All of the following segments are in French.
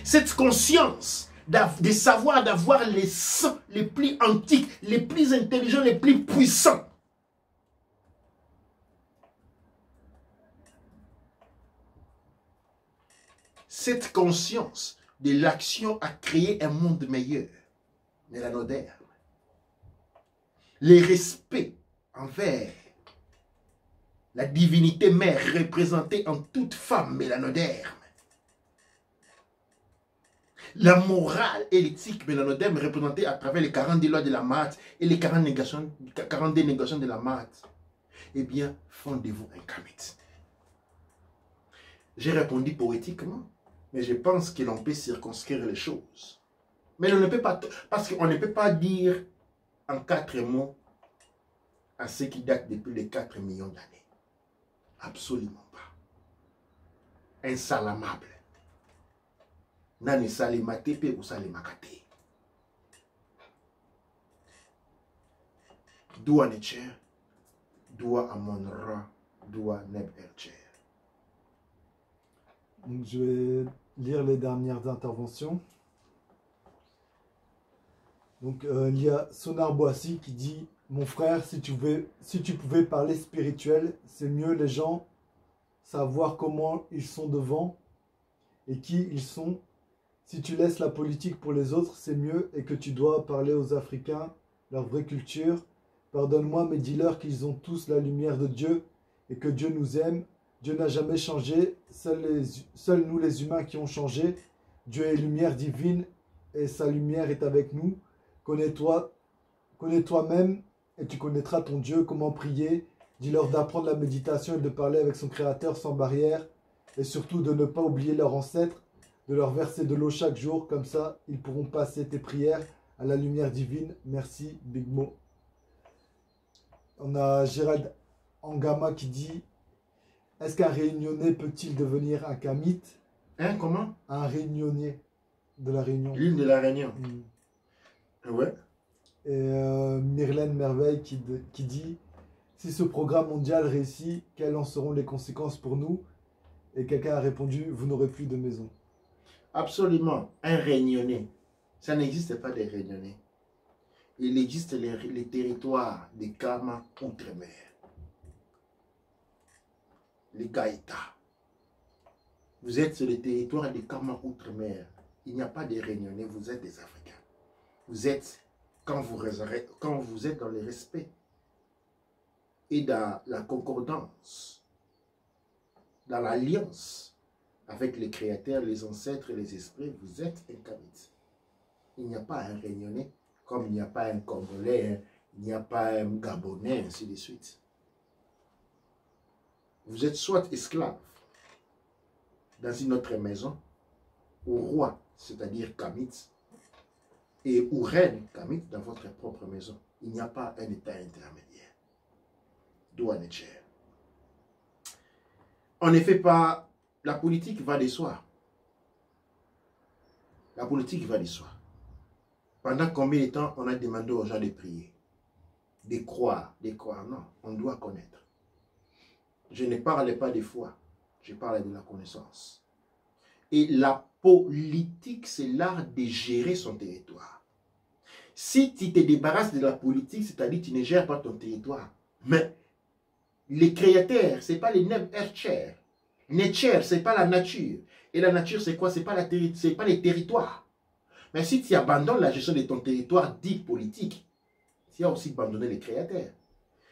Cette conscience de savoir d'avoir les saints les plus antiques, les plus intelligents, les plus puissants. Cette conscience de l'action a créé un monde meilleur, mélanoderme. Le respect envers la divinité mère représentée en toute femme mélanoderme. La morale et l'éthique mélanoderme représentée à travers les 42 lois de la maths et les 42 négations de la maths, eh bien, font de vous un kamite. J'ai répondu poétiquement, mais je pense que l'on peut circonscrire les choses. Mais on ne peut pas, parce qu'on ne peut pas dire en 4 mots à ce qui date depuis les 4 millions d'années. Absolument pas. Insalamable. Nani salimate pe ou salimakate. Doua Necher, doua Amonra, doua Neb Ercher. Donc je vais lire les dernières interventions. Donc il y a Sonar Boissy qui dit: mon frère, si tu pouvais parler spirituel, c'est mieux les gens savoir comment ils sont devant et qui ils sont. Si tu laisses la politique pour les autres, c'est mieux, et que tu dois parler aux Africains, leur vraie culture. Pardonne-moi, mais dis-leur qu'ils ont tous la lumière de Dieu et que Dieu nous aime. Dieu n'a jamais changé, seuls nous les humains qui ont changé. Dieu est lumière divine et sa lumière est avec nous. Connais toi-même et tu connaîtras ton Dieu. Comment prier? Dis-leur d'apprendre la méditation et de parler avec son Créateur sans barrière, et surtout de ne pas oublier leurs ancêtres, de leur verser de l'eau chaque jour, comme ça ils pourront passer tes prières à la lumière divine. Merci, Big Mo. On a Gérald Angama qui dit: est-ce qu'un réunionnais peut-il devenir un kamite? Hein, comment? Un réunionnais de la Réunion. L'île de la Réunion. Ouais. Et Myrlène Merveille qui dit: si ce programme mondial réussit, quelles en seront les conséquences pour nous? Et quelqu'un a répondu: vous n'aurez plus de maison. Absolument. Un réunionnais. Ça n'existe pas des réunionnais. Il existe les territoires des Kama outre-mer. Les Gaïta. Vous êtes sur le territoire des Kama outre-mer. Il n'y a pas de réunionnais, vous êtes des Africains. Vous êtes, quand vous êtes dans le respect et dans la concordance, dans l'alliance avec les créateurs, les ancêtres et les esprits, vous êtes un kamite. Il n'y a pas un réunionnais, comme il n'y a pas un Congolais, il n'y a pas un Gabonais, ainsi de suite. Vous êtes soit esclave dans une autre maison, ou roi, c'est-à-dire kamite, et ou reine kamite dans votre propre maison. Il n'y a pas un état intermédiaire. Doua Necher. On ne fait pas... La politique va de soi. La politique va de soi. Pendant combien de temps on a demandé aux gens de prier, de croire? Non, on doit connaître. Je ne parle pas de foi, je parle de la connaissance. Et la politique, c'est l'art de gérer son territoire. Si tu te débarrasses de la politique, c'est-à-dire que tu ne gères pas ton territoire. Mais les créateurs, ce n'est pas les Neb Ercher. Nature, ce n'est pas la nature. Et la nature, c'est quoi? Ce n'est pas les territoires. Mais si tu abandonnes la gestion de ton territoire dit politique, tu as aussi abandonné les créateurs.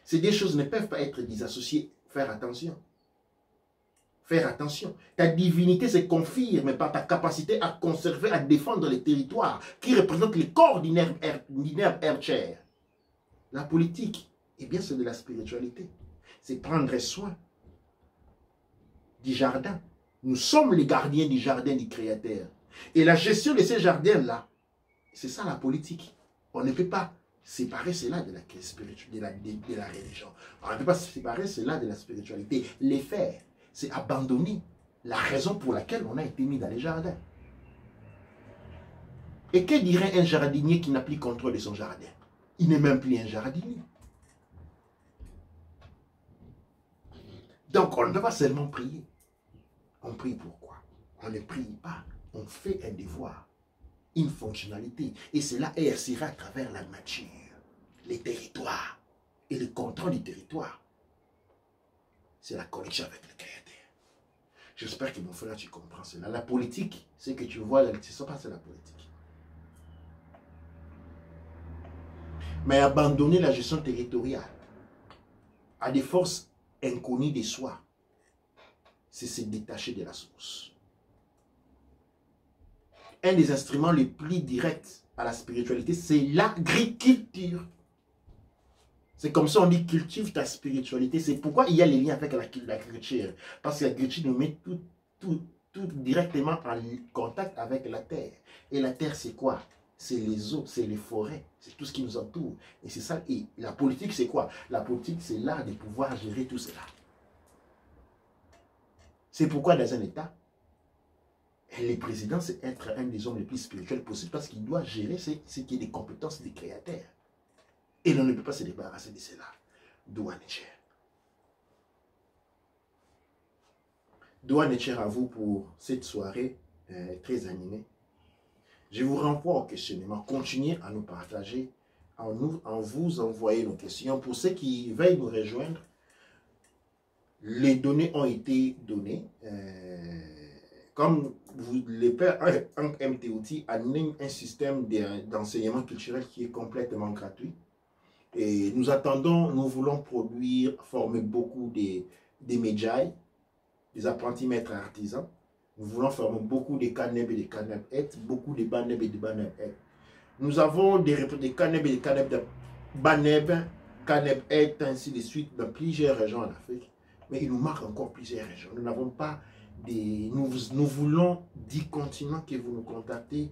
Ces deux choses ne peuvent pas être dissociées. Faire attention. Faire attention. Ta divinité se confirme par ta capacité à conserver, à défendre les territoires qui représentent les corps du nerf Ercher. La politique, eh bien, c'est de la spiritualité. C'est prendre soin du jardin. Nous sommes les gardiens du jardin du Créateur. Et la gestion de ces jardins-là, c'est ça la politique. On ne peut pas séparer cela de la religion. On ne peut pas séparer cela de la spiritualité. Les faire, c'est abandonner la raison pour laquelle on a été mis dans les jardins. Et que dirait un jardinier qui n'a plus contrôle de son jardin? Il n'est même plus un jardinier. Donc on ne peut pas seulement prier. On prie pourquoi? On ne prie pas on fait un devoir, une fonctionnalité. Et cela exercera à travers la nature, les territoires et le contrôle du territoire. C'est la connexion avec le Créateur. J'espère que mon frère, tu comprends cela. La politique, ce que tu vois, c'est pas la politique. Mais abandonner la gestion territoriale à des forces inconnues de soi, c'est se détacher de la source. Un des instruments les plus directs à la spiritualité, c'est l'agriculture. C'est comme ça on dit cultive ta spiritualité. C'est pourquoi il y a les liens avec l'agriculture. Parce que l'agriculture nous met tout directement en contact avec la terre. Et la terre, c'est quoi? C'est les eaux, c'est les forêts, c'est tout ce qui nous entoure. Et c'est ça. Et la politique, c'est quoi? La politique, c'est l'art de pouvoir gérer tout cela. C'est pourquoi dans un État, le président, c'est être un des hommes les plus spirituels possibles parce qu'il doit gérer ce qui est des compétences des créateurs. Et l'on ne peut pas se débarrasser de cela. Doua Netcher. Doua Netcher à vous pour cette soirée très animée. Je vous renvoie au questionnement. Continuez à nous partager, en vous envoyer nos questions. Pour ceux qui veulent nous rejoindre, les données ont été données. Comme le père Hank MTOT anime un système d'enseignement culturel qui est complètement gratuit. Et nous attendons, nous voulons produire, former beaucoup de médias, des apprentis maîtres artisans. Nous voulons former beaucoup de Kaneb et de Kaneb-et, beaucoup de Baneb et de Baneb-et. Nous avons des Kaneb et de Kaneb de Baneb, Kaneb-et, ainsi de suite, dans plusieurs régions en Afrique. Mais il nous manque encore plusieurs régions. Nous n'avons pas des... Nous voulons 10 continents que vous nous contactez,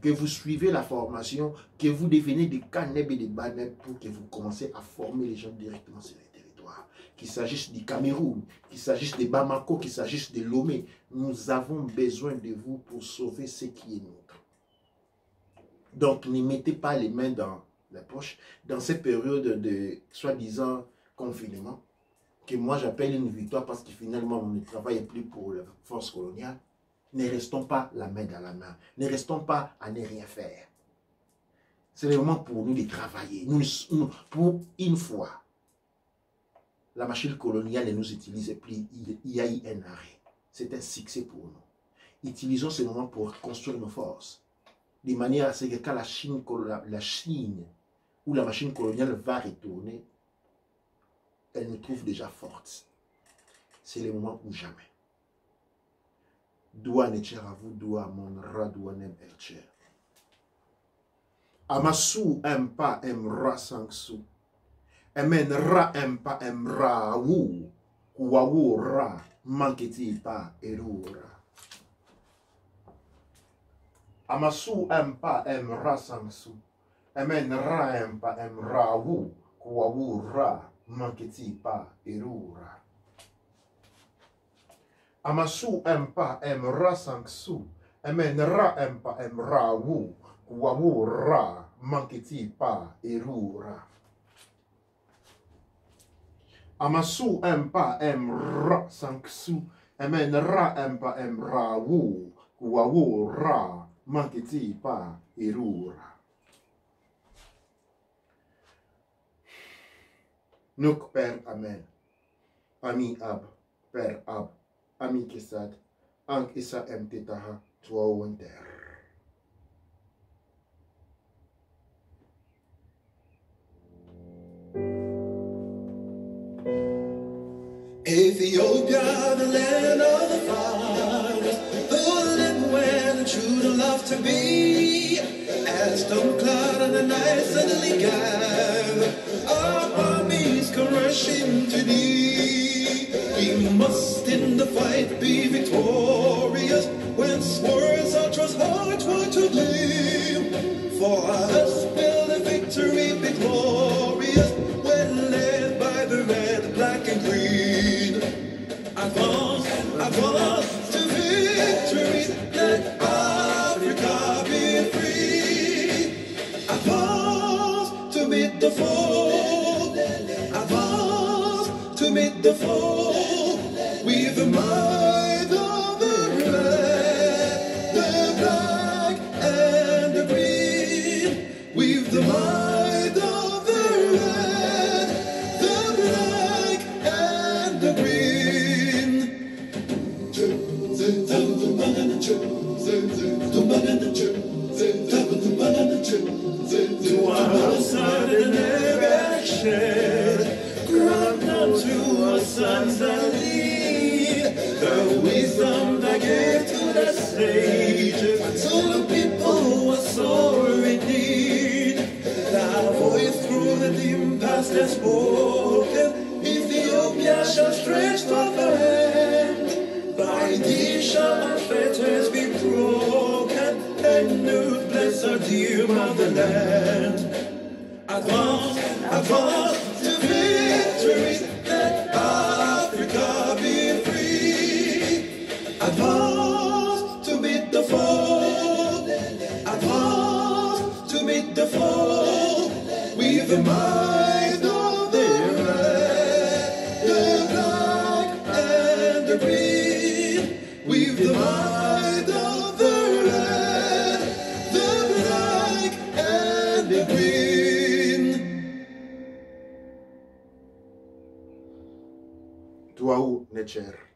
que vous suivez la formation, que vous devenez des Kaneb et des Baneb pour que vous commencez à former les gens directement sur les territoires. Qu'il s'agisse du Cameroun, qu'il s'agisse de Bamako, qu'il s'agisse de Lomé, nous avons besoin de vous pour sauver ce qui est nôtre. Donc, ne mettez pas les mains dans la poche dans cette période de soi-disant confinement, que moi j'appelle une victoire parce que finalement on ne travaille plus pour la force coloniale. Ne restons pas la main dans la main. Ne restons pas à ne rien faire. C'est le moment pour nous de travailler. Nous, pour une fois, la machine coloniale ne nous utilise plus. Il y a eu un arrêt. C'est un succès pour nous. Utilisons ce moment pour construire nos forces. De manière à ce que quand la Chine ou la machine coloniale va retourner, elle nous trouve déjà forte. C'est le moment ou jamais. Doua Netcher à vous, doua mon ra, doua nem elcher. Amasu empa emra sangsu. Emen ra empa emra wu. Kuwawu ra manketi pa erura. Amasu empa emra sangsu. Emen ra empa emra wu. Kuwawu ra manketi pa erura. Amasu empa emra sangsu. Emen ra empa emra wu. Kuwawu ra manketi pa erura. Amasu empa emra sangsu. Emen ra empa emra wu. Kuwawu ra manketi pa erura. Nuk Père Amen. Ami Ab, Père Ab, Ami Kesad, Ank Issa Mtetaha, toi Winter. Ethiopia, the land of the fathers, the land where the children love to be. As storm cloud and the night suddenly gather, our armies come rushing to thee. We must in the fight be victorious, when swords our trust hearts want to gleam. For us will the victory be glorious, when led by the red, black and green. Advance, advance to victory, let Africa be free. Advance to meet the foe, advance to Grant unto our sons that lead the wisdom that gave to the sages, to the people who are sore in need. Thy voice through the dim past has spoken. Ethiopia shall stretch forth her hand. By thee shall our fetters be broken, and new bless our dear motherland. Advance, advance to victory, let Africa be free. Advance to meet the foe, advance to meet the foe, with the might of the red, the black and the green, with the might of the red, the black and the green. Toi où, Netcher?